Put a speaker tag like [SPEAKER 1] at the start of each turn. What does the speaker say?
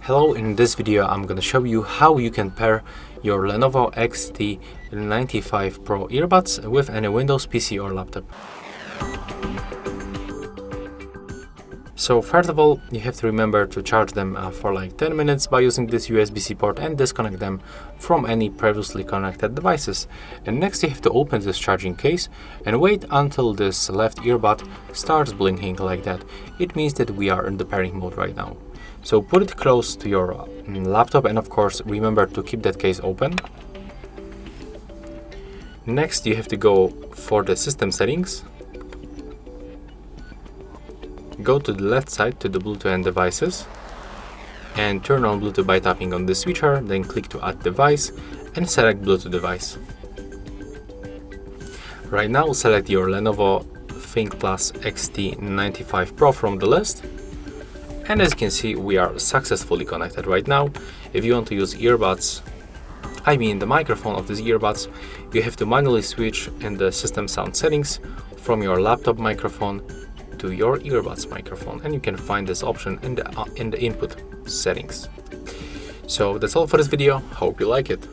[SPEAKER 1] Hello, in this video I'm gonna show you how you can pair your Lenovo XT95 Pro earbuds with any Windows PC or laptop. So first of all, you have to remember to charge them for like 10 minutes by using this USB-C port and disconnect them from any previously connected devices. And next you have to open this charging case and wait until this left earbud starts blinking like that. It means that we are in the pairing mode right now. So put it close to your laptop and of course remember to keep that case open. Next you have to go for the system settings. Go to the left side to the Bluetooth and devices and turn on Bluetooth by tapping on the switcher, then click to add device and select Bluetooth device. Right now select your Lenovo ThinkPlus XT95 Pro from the list. And as you can see, we are successfully connected right now. If you want to use earbuds, I mean the microphone of these earbuds, you have to manually switch in the system sound settings from your laptop microphone to your earbuds microphone, and you can find this option in the input settings. So that's all for this video. Hope you like it.